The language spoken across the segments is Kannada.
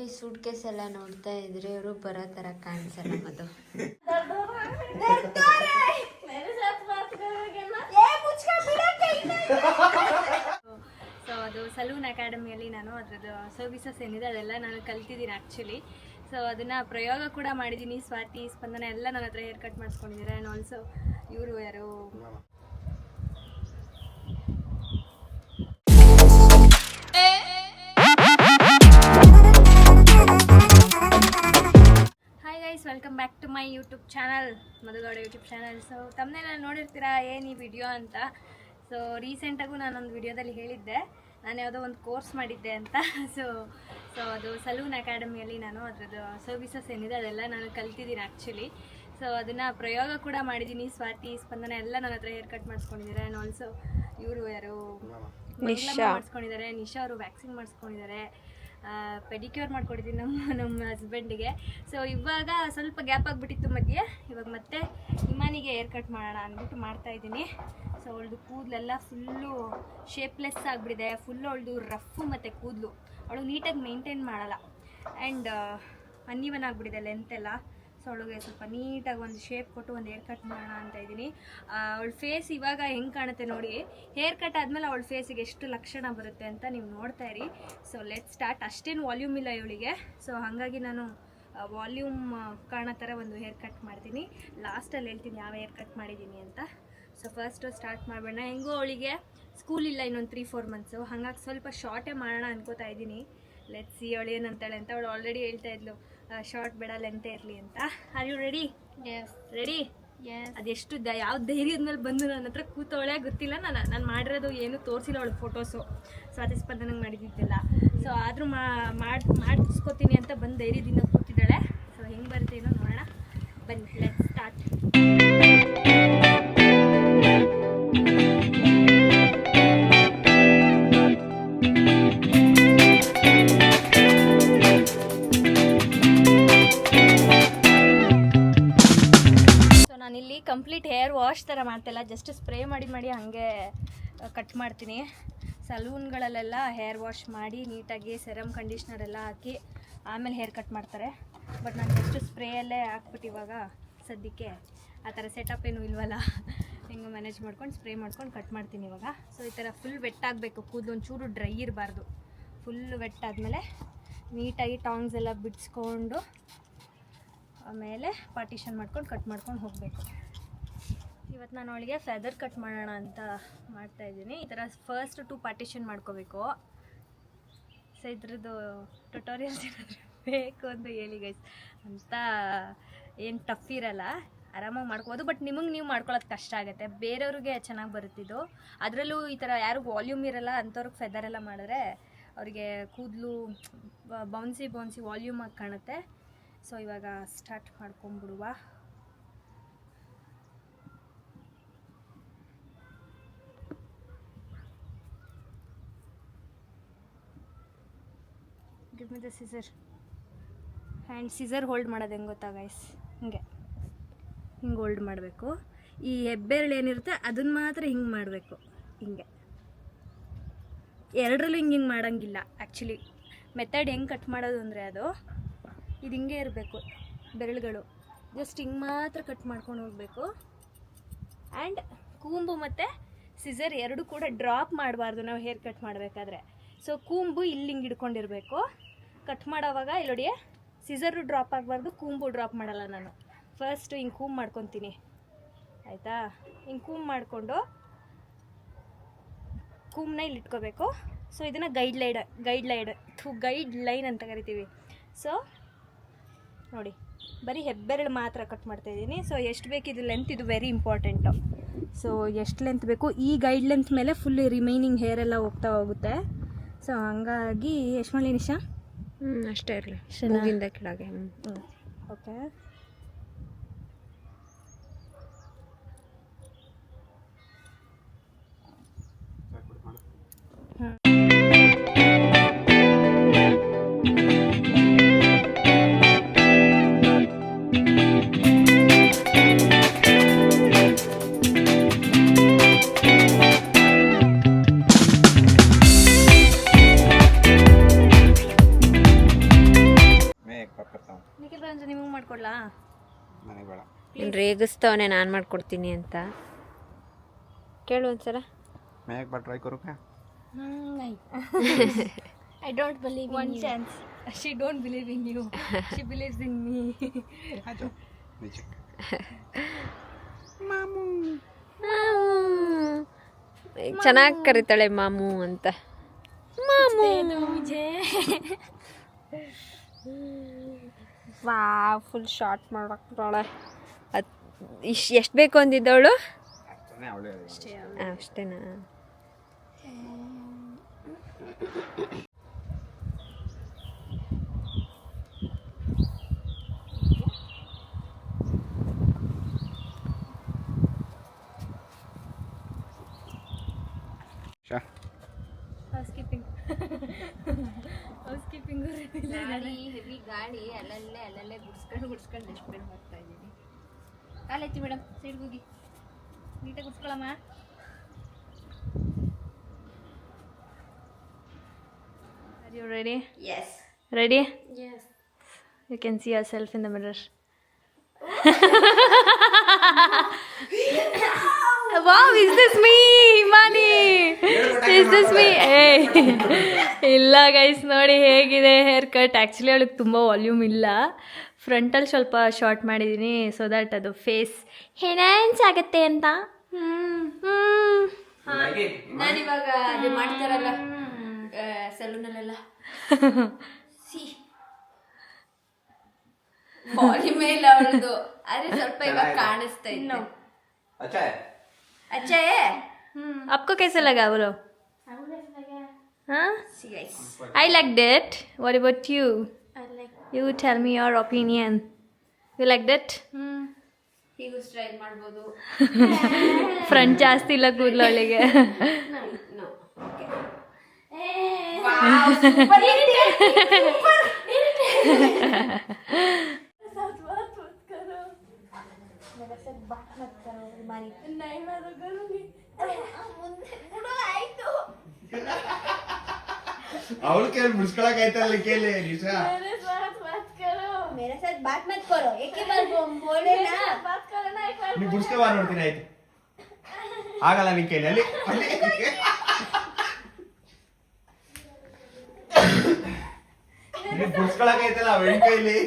ಈ ಸೂಟ್ ಕೇಸ್ ಎಲ್ಲ ನೋಡ್ತಾ ಇದ್ರೆ ಇವರು ಬರೋ ತರ ಕಾಣಿಸಲ್ಲ ಮದು. ಸೊ ಅದು ಸಲೂನ್ ಅಕಾಡೆಮಿಯಲ್ಲಿ ನಾನು ಅದ್ರದ್ದು ಸರ್ವಿಸಸ್ ಏನಿದೆ ಅದೆಲ್ಲ ನಾನು ಕಲ್ತಿದ್ದೀನಿ ಆ್ಯಕ್ಚುಲಿ. ಸೊ ಅದನ್ನು ಪ್ರಯೋಗ ಕೂಡ ಮಾಡಿದ್ದೀನಿ. ಸ್ವಾತಿ, ಸ್ಪಂದನ ಎಲ್ಲ ನನ್ನ ಹತ್ರ ಹೇರ್ ಕಟ್ ಮಾಡಿಸ್ಕೊಂಡಿದ್ದಾರೆ. ಆ್ಯಂಡ್ ಆಲ್ಸೋ ಇವರು ಯಾರು welcome back to my YouTube channel, Madhu Gowda YouTube channel. So ತಮ್ಮನೆಲ್ಲ ನೋಡಿರ್ತೀರಾ ಏನು ಈ ವಿಡಿಯೋ ಅಂತ. ಸೊ ರೀಸೆಂಟಾಗೂ ನಾನೊಂದು ವಿಡಿಯೋದಲ್ಲಿ ಹೇಳಿದ್ದೆ ನಾನು ಯಾವುದೋ ಒಂದು ಕೋರ್ಸ್ ಮಾಡಿದ್ದೆ ಅಂತ. ಸೊ ಅದು ಸಲೂನ್ ಅಕಾಡೆಮಿಯಲ್ಲಿ ನಾನು ಅದ್ರದ್ದು ಸರ್ವಿಸಸ್ ಏನಿದೆ ಅದೆಲ್ಲ ನಾನು ಕಲ್ತಿದ್ದೀನಿ ಆ್ಯಕ್ಚುಲಿ. ಸೊ ಅದನ್ನು ಪ್ರಯೋಗ ಕೂಡ ಮಾಡಿದ್ದೀನಿ. ಸ್ವಾತಿ, ಸ್ಪಂದನ ಎಲ್ಲ ನನ್ನ ಹತ್ರ ಹೇರ್ ಕಟ್ ಮಾಡಿಸ್ಕೊಂಡಿದ್ದಾರೆ. ಆ್ಯಂಡ್ ಆಲ್ಸೋ ಇವರು ಯಾರು ಮಾಡಿಸ್ಕೊಂಡಿದ್ದಾರೆ, ನಿಶಾ ಅವರು ವ್ಯಾಕ್ಸಿನ್ ಮಾಡಿಸ್ಕೊಂಡಿದ್ದಾರೆ, ಪೆಡಿಕ್ಯೂರ್ ಮಾಡ್ಕೊಡಿದ್ದೀನಿ ನಮ್ಮ ಹಸ್ಬೆಂಡಿಗೆ. ಸೊ ಇವಾಗ ಸ್ವಲ್ಪ ಗ್ಯಾಪ್ ಆಗಿಬಿಟ್ಟಿತ್ತು ಮಧ್ಯೆ. ಇವಾಗ ಮತ್ತೆ ಇಮಾನಿಗೆ ಹೇರ್ ಕಟ್ ಮಾಡೋಣ ಅಂದ್ಬಿಟ್ಟು ಮಾಡ್ತಾಯಿದ್ದೀನಿ. ಸೊ ಅವಳದು ಕೂದಲೆಲ್ಲ ಫುಲ್ಲು ಶೇಪ್ಲೆಸ್ ಆಗಿಬಿಟ್ಟಿದೆ. ಫುಲ್ಲು ಅವಳದು ರಫ್ಫು ಮತ್ತು ಕೂದಲು ಅವಳು ನೀಟಾಗಿ ಮೇಂಟೈನ್ ಮಾಡಲ್ಲ. ಆ್ಯಂಡ್ ಅನ್ನೀವನ್ ಆಗಿಬಿಟ್ಟಿದೆ ಲೆಂತೆಲ್ಲ. ಸೊ ಅವಳಿಗೆ ಸ್ವಲ್ಪ ನೀಟಾಗಿ ಒಂದು ಶೇಪ್ ಕೊಟ್ಟು ಒಂದು ಹೇರ್ ಕಟ್ ಮಾಡೋಣ ಅಂತ ಇದ್ದೀನಿ. ಅವಳ ಫೇಸ್ ಇವಾಗ ಹೆಂಗೆ ಕಾಣುತ್ತೆ ನೋಡಿ. ಹೇರ್ ಕಟ್ ಆದಮೇಲೆ ಅವಳ ಫೇಸಿಗೆ ಎಷ್ಟು ಲಕ್ಷಣ ಬರುತ್ತೆ ಅಂತ ನೀವು ನೋಡ್ತಾ ಇರಿ. So let start. ಅಷ್ಟೇನು ವಾಲ್ಯೂಮ್ ಇಲ್ಲ ಇವಳಿಗೆ. ಸೊ ಹಾಗಾಗಿ ನಾನು ವಾಲ್ಯೂಮ್ ಕಾಣೋ ಥರ ಒಂದು ಹೇರ್ ಕಟ್ ಮಾಡ್ತೀನಿ. ಲಾಸ್ಟಲ್ಲಿ ಹೇಳ್ತೀನಿ ಯಾವ ಹೇರ್ ಕಟ್ ಮಾಡಿದ್ದೀನಿ ಅಂತ. ಸೊ ಫಸ್ಟು ಸ್ಟಾರ್ಟ್ ಮಾಡೋಣ. ಹೆಂಗೋ ಅವಳಿಗೆ ಸ್ಕೂಲ್ ಇಲ್ಲ ಇನ್ನೊಂದು 3-4 ಮಂತ್ಸು. ಹಾಗಾಗಿ ಸ್ವಲ್ಪ ಶಾರ್ಟೇ ಮಾಡೋಣ ಅನ್ಕೋತಾ ಇದ್ದೀನಿ. ಲೆಟ್ ಸಿ ಅವಳು ಏನಂತಾಳೆ ಅಂತ. ಅವಳು ಆಲ್ರೆಡಿ ಹೇಳ್ತಾ ಇದ್ಲು ಶಾರ್ಟ್ ಬೇಡ ಲೆಂತೆ ಇರಲಿ ಅಂತ. Are you ready? Yes ready. ಅದೆಷ್ಟು ಯಾವ ಧೈರ್ಯದ ಮೇಲೆ ಬಂದು ನನ್ನ ಹತ್ರ ಕೂತವಳೆ ಗೊತ್ತಿಲ್ಲ. ನಾನು ಮಾಡಿರೋದು ಏನು ತೋರಿಸಿಲ್ಲ ಅವಳು ಫೋಟೋಸು. ಸ್ವಾತಿ ಸ್ಪಂದನಂಗೆ ಮಾಡಿದ್ದಿಲ್ಲ. ಸೊ ಆದರೂ ಮಾಡಿಸ್ಕೋತೀನಿ ಅಂತ ಬಂದು ಧೈರ್ಯದಿಂದ ಕೂತಿದ್ದಾಳೆ. ಸೊ ಹೆಂಗೆ ಬರ್ತೇನೋ ನೋಡೋಣ ಬನ್ನಿ. Let start. Complete hair wash ಥರ ಮಾಡ್ತಿಲ್ಲ, ಜಸ್ಟ್ ಸ್ಪ್ರೇ ಮಾಡಿ ಹಾಗೆ ಕಟ್ ಮಾಡ್ತೀನಿ. ಸಲೂನ್ಗಳಲ್ಲೆಲ್ಲ ಹೇರ್ ವಾಶ್ ಮಾಡಿ ನೀಟಾಗಿ ಸೆರಮ್ ಕಂಡೀಷ್ನರ್ ಎಲ್ಲ ಹಾಕಿ ಆಮೇಲೆ ಹೇರ್ ಕಟ್ ಮಾಡ್ತಾರೆ. ಬಟ್ ನಾನು ಜಸ್ಟ್ ಸ್ಪ್ರೇಯಲ್ಲೇ ಹಾಕ್ಬಿಟ್ಟು ಇವಾಗ ಸದ್ಯಕ್ಕೆ ಆ ಥರ ಸೆಟಪ್ ಏನೂ ಇಲ್ವಲ್ಲ, ಹಿಂಗೆ ಮ್ಯಾನೇಜ್ ಮಾಡ್ಕೊಂಡು ಸ್ಪ್ರೇ ಮಾಡ್ಕೊಂಡು ಕಟ್ ಮಾಡ್ತೀನಿ ಇವಾಗ. ಸೊ ಈ ಥರ ಫುಲ್ ವೆಟ್ ಆಗಬೇಕು, ಕೂದಲು ಒಂಚೂರು ಡ್ರೈ ಇರಬಾರ್ದು. ಫುಲ್ ವೆಟ್ ಆದಮೇಲೆ ನೀಟಾಗಿ ಟಾಂಗ್ಸ್ ಎಲ್ಲ ಬಿಡಿಸ್ಕೊಂಡು ಆಮೇಲೆ ಪಾರ್ಟಿಷನ್ ಮಾಡ್ಕೊಂಡು ಕಟ್ ಮಾಡ್ಕೊಂಡು ಹೋಗಬೇಕು. ಇವತ್ತು ನಾನು ಅವಳಿಗೆ ಫೆದರ್ ಕಟ್ ಮಾಡೋಣ ಅಂತ ಮಾಡ್ತಾಯಿದ್ದೀನಿ. ಈ ಥರ ಫಸ್ಟ್ 2 ಪಾರ್ಟಿಷನ್ ಮಾಡ್ಕೋಬೇಕು. ಸೊ ಇದ್ರದ್ದು ಟ್ಯುಟೋರಿಯಲ್ಸ್ ಏನಾದರೂ ಬೇಕು ಅಂತ ಹೇಳಿ ಗೈಸ್. ಅಂತ ಏನು ಟಫ್ ಇರಲ್ಲ, ಆರಾಮಾಗಿ ಮಾಡ್ಕೋಬೋದು. ಬಟ್ ನಿಮಗೆ ನೀವು ಮಾಡ್ಕೊಳ್ಳೋದು ಕಷ್ಟ ಆಗುತ್ತೆ, ಬೇರೆಯವ್ರಿಗೆ ಚೆನ್ನಾಗಿ ಬರುತ್ತಿದ್ದು. ಅದರಲ್ಲೂ ಈ ಥರ ಯಾರಿಗೂ ವಾಲ್ಯೂಮ್ ಇರಲ್ಲ ಅಂಥವ್ರಿಗೆ ಫೆದರೆಲ್ಲ ಮಾಡಿದ್ರೆ ಅವರಿಗೆ ಕೂದಲು ಬೌನ್ಸಿ ವಾಲ್ಯೂಮ್ ಆಗಿ ಕಾಣುತ್ತೆ. ಸೊ ಇವಾಗ ಸ್ಟಾರ್ಟ್ ಮಾಡ್ಕೊಂಬಿಡುವ. Give me the scissor. Hand scissor hold ಮಾಡೋದು ಹೆಂಗೆ ಗೊತ್ತಾ ಗೈಸ್? ಹಿಂಗೆ ಹೋಲ್ಡ್ ಮಾಡಬೇಕು. ಈ ಹೆಬ್ಬೆರಳು ಏನಿರುತ್ತೆ ಅದನ್ನು ಮಾತ್ರ ಹಿಂಗೆ ಮಾಡಬೇಕು. ಹಿಂಗೆ ಎರಡರಲ್ಲೂ ಹಿಂಗೆ ಮಾಡೋಂಗಿಲ್ಲ. ಆ್ಯಕ್ಚುಲಿ ಮೆಥಡ್ ಹೆಂಗೆ ಕಟ್ ಮಾಡೋದು ಅಂದರೆ ಅದು ಇದು ಹಿಂಗೆ ಇರಬೇಕು. ಬೆರಳುಗಳು ಜಸ್ಟ್ ಹಿಂಗೆ ಮಾತ್ರ ಕಟ್ ಮಾಡ್ಕೊಂಡು ಹೋಗಬೇಕು. ಆ್ಯಂಡ್ ಕೂಂಬು ಮತ್ತು ಸಿಸರ್ ಎರಡೂ ಕೂಡ ಡ್ರಾಪ್ ಮಾಡಬಾರ್ದು ನಾವು ಹೇರ್ ಕಟ್ ಮಾಡಬೇಕಾದ್ರೆ. ಸೊ ಕೂಂಬು ಇಲ್ಲಿ ಹಿಂಗೆ ಹಿಡ್ಕೊಂಡಿರಬೇಕು. ಕಟ್ ಮಾಡೋವಾಗ ಇಲ್ಲಿ ನೋಡಿ, ಸಿಸರು ಡ್ರಾಪ್ ಆಗಬಾರ್ದು, ಕೂಂಬು ಡ್ರಾಪ್ ಮಾಡಲ್ಲ ನಾನು. ಫಸ್ಟು ಹಿಂಗೆ ಕೂಂಬ್ ಮಾಡ್ಕೊತೀನಿ, ಆಯಿತಾ? ಹಿಂಗೆ ಮಾಡಿಕೊಂಡು ಕೂಂಬನ್ನ ಇಲ್ಲಿ ಇಟ್ಕೋಬೇಕು. ಸೊ ಇದನ್ನು ಗೈಡ್ ಲೈನ್ ಅಂತ ಕರಿತೀವಿ. ಸೊ ನೋಡಿ, ಬರೀ ಹೆಬ್ಬೆರಳು ಮಾತ್ರ ಕಟ್ ಮಾಡ್ತಾಯಿದ್ದೀನಿ. ಸೊ ಎಷ್ಟು ಬೇಕು ಇದು ಲೆಂತ್, ಇದು ವೆರಿ ಇಂಪಾರ್ಟೆಂಟು. ಸೊ ಎಷ್ಟು ಲೆಂತ್ ಬೇಕು, ಈ ಗೈಡ್ ಲೆಂತ್ ಮೇಲೆ ಫುಲ್ ರಿಮೈನಿಂಗ್ ಹೇರ್ ಎಲ್ಲ ಹೋಗುತ್ತೆ. ಸೊ ಹಂಗಾಗಿ ಎಷ್ಟು ಮಾಡಲಿ ನಿಶಾ? ಅಷ್ಟೇ ಇರಲಿ, ಮೂಗಿಂದ ಕೆಳಗೆ. ಓಕೆ. ನಿಖಿಲ್ ರಂಜು ನಿಮಗೆ ಮಾಡ್ಕೊಡ್ಲಾ? ನನಗೆ ಬೇಡ. ರೇಗಿಸ್ತವನೆ ನಾನು ಮಾಡ್ಕೊಡ್ತೀನಿ ಅಂತ. ಕೇಳು ಒಂದ್ಸಲ. मैं एक बार ट्राई करूँ क्या? नहीं. I don't believe in you. One chance. She don't believe in you. She believes in me. आ जाओ नीचे. ಚೆನ್ನಾಗಿ ಕರೀತಾಳೆ ಮಾಮು ಅಂತ. ಮಾಮು ವಾ ಫುಲ್ ಶಾರ್ಟ್ ಮಾಡಾಕ್ತಾಳೆ. ಎಷ್ಟು ಬೇಕು ಅಂದಿದ್ದವಳು? ಅವಳೇ ಅಷ್ಟೇನಾ? Housekeeping. Housekeeping ಗಾಡಿ ಹೆವಿ ಗಾಡಿ ಅಲ್ಲಲ್ಲೇ ಗುಡ್ಸ್ಕೊಂಡು ಡಸ್ಟ್ಬಿನ್ ಹೋಗ್ತಾ ಇದ್ದೀನಿ. ಕಾಲೆತ್ತಿ ಮೇಡಮ್, ಸೈಡ್ಗೆ ಹೋಗಿ ನೀಟಾಗಿ ಗುಡ್ಸ್ಕೊಳಮ್ಮ. Are you ready? Yes. Ready? Yes. You can see yourself in the mirror. Wow, is this me, Himani? Is this me? Hey. ಇಲ್ಲ ಗೈಸ್, ನೋಡಿ ಹೇಗಿದೆ ಹೇರ್ ಕಟ್. ಆ್ಯಕ್ಚುಲಿ ಅವಳಿಗೆ ತುಂಬ ವಾಲ್ಯೂಮ್ ಇಲ್ಲ. ಫ್ರಂಟಲ್ಲಿ ಸ್ವಲ್ಪ ಶಾರ್ಟ್ ಮಾಡಿದ್ದೀನಿ ಸೊ ದ್ಯಾಟ್ ಅದು ಫೇಸ್ ಎನ್ಹಾನ್ಸ್ ಆಗುತ್ತೆ ಅಂತ. ನಾನಿವಾಗ ಅದು ಮಾಡ್ತಾರಲ್ಲ ಸಲೂನಲ್ಲೆಲ್ಲ ವಾಲ್ಯೂಮ್ ಇಲ್ಲ ಅವಳದು, ಆದ್ರೆ ಸ್ವಲ್ಪ ಇವಾಗ ಕಾಣಿಸ್ತಾ ಇತ್ತು. अच्छा है. अच्छा है. आपको कैसे लगा बोलो? हाँ, See guys. I liked it. What about you? You tell me your opinion. You liked it? ಹೀಗೂ ಸ್ಟ್ರೈಟ್ ಮಾಡ್ಬೋದು. ಫ್ರಂಟ್ ಜಾಸ್ತಿ ಇಲ್ಲ ಕೂದಲು ಅವಳಿಗೆ. No. Okay. Wow, super ಅವಳು ಕೇಳಿ ಮುಡ್ಸ್ಕೊಳಕ್ ಆಯ್ತಲ್ಲ ಕೇಳಿ ನಿಶಾ. मेरे साथ बात मत करो, एक ही बार बोले ना. ನೀವು ಮುಡ್ಸ್ಕೊ ಬಾರ್ ನೋಡ್ತೀನಿ ಆಯ್ತು. ಆಗಲ್ಲ ನೀ ಕೇಳಿ ಅಲ್ಲಿ ನೀವು ಮುಡ್ಸ್ಕೊಳಕ್ ಆಯ್ತಲ್ಲ ಅವಳ ಕೈಲಿ.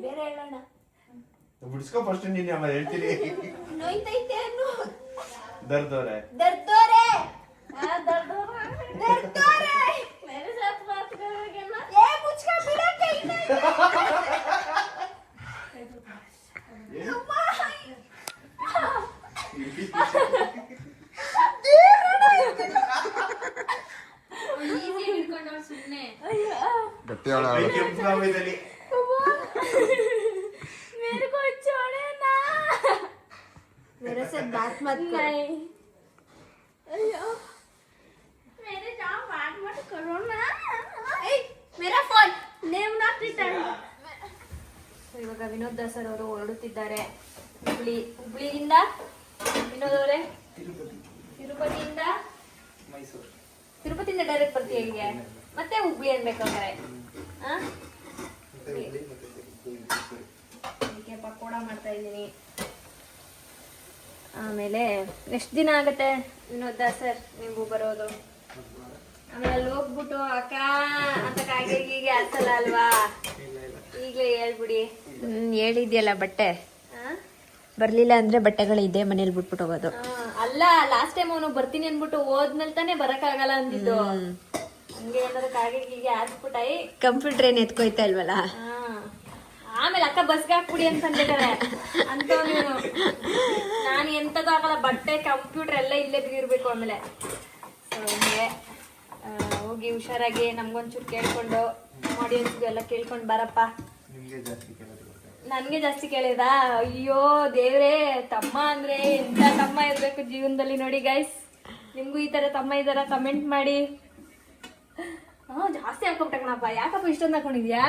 ಬೇರೆ ಹೇಳೋಣ. ಮುಡ್ಸ್ಕೊ ಫಸ್ಟ್ ನೀನು ಆಮೇಲೆ ಹೇಳ್ತೀನಿ. ನೋಯ್ತೈತೆ ಅನ್ನು. ದರ್ದ್ हो रहा है. दर्द हो रहा है. हाँ, दर्द हो रहा है. मेरे साथ बात करोगे ना? ये मुझका बिना कहीं नहीं. मेरे को छोड़े ना. मेरे से बात मत करो. नहीं. अयो. मेरे साथ बात मत करो ना. ए, मेरा फोन. Name not return. ಇವಾಗ ವಿನೋದ್ ದಾಸರ್ ಅವರು ಹೊರಡುತ್ತಿದ್ದಾರೆ. ಹುಬ್ಳಿಯಿಂದ ವಿನೋದ್ ಅವರೇ, ತಿರುಪತಿಯಿಂದ ಮೈಸೂರು, ತಿರುಪತಿಯಿಂದ ಡೈರೆಕ್ಟ್ ಬರ್ತೀಯ ಹೀಗೆ, ಮತ್ತೆ ಹುಬ್ಳಿ ಅನ್ಬೇಕಾದ್ರೆ. ಅದಕ್ಕೆ ಪಕೋಡ ಮಾಡ್ತಾ ಇದ್ದೀನಿ. ಆಮೇಲೆ ಎಷ್ಟು ದಿನ ಆಗುತ್ತೆ ವಿನೋದ್ ದಾಸರ್ ನೀವು ಬರೋದು? ಆಮೇಲೆ ಅಲ್ಲಿ ಹೋಗ್ಬಿಟ್ಟು ಅಕ್ಕ ಅಂತ ಕಾಯಿಗೆ ಅಲ್ಸಲ್ಲ ಅಲ್ವಾ? ಈಗಲೇ ಹೇಳ್ಬಿಡಿ. ಹೇಳಿದ್ಯಲ್ಲ ಬಟ್ಟೆ ಬರ್ಲಿಲ್ಲ ಅಂದ್ರೆ ಬಟ್ಟೆಗಳು ಇದೆ ಮನೇಲಿ ಬಿಟ್ಬಿಟ್ಟು ಹೋಗೋದು. ಅಲ್ಲ, ಲಾಸ್ಟ್ ಟೈಮ್ ಅವನು ಬರ್ತೀನಿ ಅನ್ಬಿಟ್ಟು ಹೋದ್ಮೇಲೆ ತಾನೇ ಬರಕ್ಕಾಗಲ್ಲ ಅಂದಿದ್ದು. ಹಂಗೆ ಏನಾದ್ರು ಕಾಯಿಗೆ ಹಾಕ್ಬಿಟ್ಟಾಯಿ. ಕಂಪ್ಯೂಟರ್ ಏನ್ ಎತ್ಕೊಯ್ತಾ ಇಲ್ವಲ್ಲ. ಆಮೇಲೆ ಅಕ್ಕ ಬಸ್ಗೆ ಹಾಕ್ಬಿಡಿ ಅಂತ ಅಂದಿದ್ದಾರೆ ಅಂತ. ನಾನು ಎಂತದ್ದು ಆಗಲ್ಲ, ಬಟ್ಟೆ ಕಂಪ್ಯೂಟರ್ ಎಲ್ಲ ಇಲ್ಲೇ ಬಿಗಿರ್ಬೇಕು. ಆಮೇಲೆ ಹಂಗೆ ಹೋಗಿ ಹುಷಾರಾಗಿ ನಮ್ಗೊಂಚೂರು ಕೇಳ್ಕೊಂಡು ಆಡಿಯನ್ಸ್ಗೂ ಎಲ್ಲ ಕೇಳ್ಕೊಂಡು ಬರಪ್ಪ. ನನ್ಗೆ ಜಾಸ್ತಿ ಕೇಳಿದ? ಅಯ್ಯೋ ದೇವ್ರೇ, ತಮ್ಮ ಅಂದ್ರೆ ಎಂತ ತಮ್ಮ ಇರ್ಬೇಕು ಜೀವನದಲ್ಲಿ. ನೋಡಿ ಗೈಸ್, ನಿಮ್ಗೂ ಈ ತರ ತಮ್ಮ ಇದಾರ? ಕಮೆಂಟ್ ಮಾಡಿ. ಜಾಸ್ತಿ ಹಾಕೊಬಿಟ್ಟ ಕಣಪ್ಪ. ಯಾಕಪ್ಪ ಇಷ್ಟೊಂದು ಹಾಕೊಂಡಿದ್ಯಾ?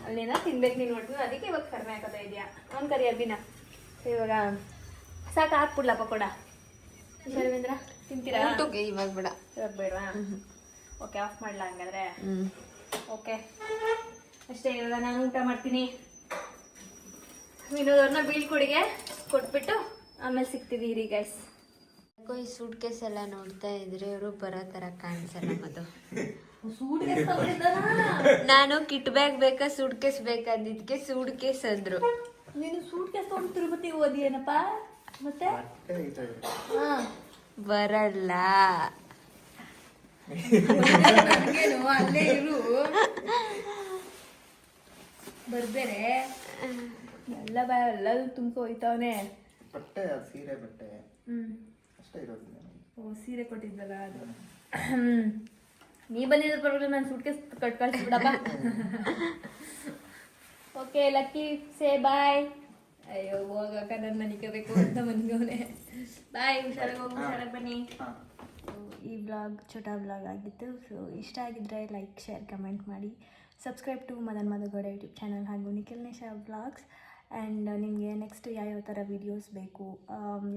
ಅಲ್ಲೇನೋ ತಿನ್ಬೇಕು ನೀನು ನೋಡ್ತೀನಿ, ಅದಕ್ಕೆ ಇವಾಗ ಕಡಿಮೆ ಹಾಕೋತಾ ಇದೆಯಾ? ಅವ್ನು ಕರಿ ಅಭಿನ. ಇವಾಗ ಸಾಕು, ಹಾಕ್ಬಿಡ್ಲಪ್ಪ ಕೊಡ. ರವೀಂದ್ರ ತಿಂತೀರಾ? ಊಟಕ್ಕೆ ಇವಾಗ ಬೇಡ. ಇವಾಗ ಬೇಡವಾ? ಓಕೆ, ಆಫ್ ಮಾಡಲ ಹಂಗಾದ್ರೆ. ಓಕೆ, ಅಷ್ಟೇ. ಇವಾಗ ನಾನು ಊಟ ಮಾಡ್ತೀನಿ. ವಿನೋದವ್ರನ್ನ ಬೀಳ್ಕೊಡಿಗೆ ಕೊಟ್ಬಿಟ್ಟು ಆಮೇಲೆ ಸಿಗ್ತೀವಿ ರೀ ಗೈಸ್. ಈ ಸೂಟ್ ಕೇಸ್ ಎಲ್ಲ ನೋಡ್ತಾ ಇದ್ರೆ ಇವರು ಬರೋ ತರ ಕಾಣಿಸಲ್ಲ ಮದು. ನಾನು ಕಿಟ್ ಬ್ಯಾಗ್ ಬೇಕಾ ಸೂಟ್ ಕೇಸ್ ಬೇಕಂದಿದ್ಕೆ ಸೂಟ್ ಕೇಸ್ ಅಂದ್ರು. ನೀನು ಸೂಟ್ ಕೇಸ್ ತಗೊಂಡು ತಿರುಪತಿ ಓದಿ ಏನಪ್ಪ ಮತ್ತೆ? ಬರಲ್ಲ. ಅಲ್ಲೇ ಇರು, ಬರ್ಬೇರೆ ಎಲ್ಲ ಎಲ್ಲದು ತುಂಬ್ಕೊ ಹೋಯ್ತವನೆ. ಬಟ್ಟೆ ಸೀರೆ ಬಟ್ಟೆ ಅಷ್ಟೇ ಇರೋದು. ಓ, ಸೀರೆ ಕೊಟ್ಟಿದ್ವಲ್ಲ ಅದು. ನೀ ಬಂದಿದ್ರ ಪರವಾಗಿಲ್ಲ, ನಾನು ಸೂಟ್ ಕೇಸ್ ಕಳ್ಸಿಬಿಡಪ್ಪ. ಓಕೆ, ಲಕ್ಕಿ ಸೇ ಬಾಯ್. ಅಯ್ಯೋ ಹೋಗಕ್ಕ ನನ್ನ ಮನಿಕಬೇಕು ಅಂತ ಮನಿಗವನೆ. ಬಾಯ್, ಹುಷಾರಾಗಿ ಹೋಗಿ, ಹುಷಾರಾಗಿ ಬನ್ನಿ. ಈ ವ್ಲಾಗ್ ಛೋಟಾ ವ್ಲಾಗ್ ಆಗಿತ್ತು. ಸೊ ಇಷ್ಟ ಆಗಿದ್ರೆ ಲೈಕ್, ಶೇರ್, ಕಮೆಂಟ್ ಮಾಡಿ. Subscribe to Madan Madhu Gowda YouTube channel ಹಾಗೂ ನಿಖಿಲ್ ನಿಶಾ ವ್ಲಾಗ್ಸ್. ಆ್ಯಂಡ್ ನಿಮಗೆ ನೆಕ್ಸ್ಟ್ ಯಾವ್ಯಾವ ಥರ ವೀಡಿಯೋಸ್ ಬೇಕು,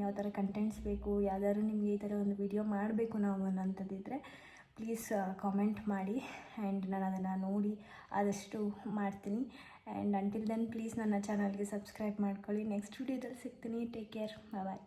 ಯಾವ ಥರ ಕಂಟೆಂಟ್ಸ್ ಬೇಕು, ಯಾವ್ದಾದ್ರು ನಿಮಗೆ ಈ ಥರ ಒಂದು ವಿಡಿಯೋ ಮಾಡಬೇಕು ನಾವು ಅನ್ನೋಂಥದ್ದಿದ್ರೆ ಪ್ಲೀಸ್ ಕಾಮೆಂಟ್ ಮಾಡಿ. ಆ್ಯಂಡ್ ನಾನು ಅದನ್ನು ನೋಡಿ ಆದಷ್ಟು ಮಾಡ್ತೀನಿ. ಆ್ಯಂಡ್ ಅಂಟಿಲ್ ದೆನ್ ಪ್ಲೀಸ್ ನನ್ನ ಚಾನಲ್ಗೆ ಸಬ್ಸ್ಕ್ರೈಬ್ ಮಾಡ್ಕೊಳ್ಳಿ. ನೆಕ್ಸ್ಟ್ ವಿಡಿಯೋದಲ್ಲಿ ಸಿಗ್ತೀನಿ. ಟೇಕ್ ಕೇರ್, ಬಾಯ್.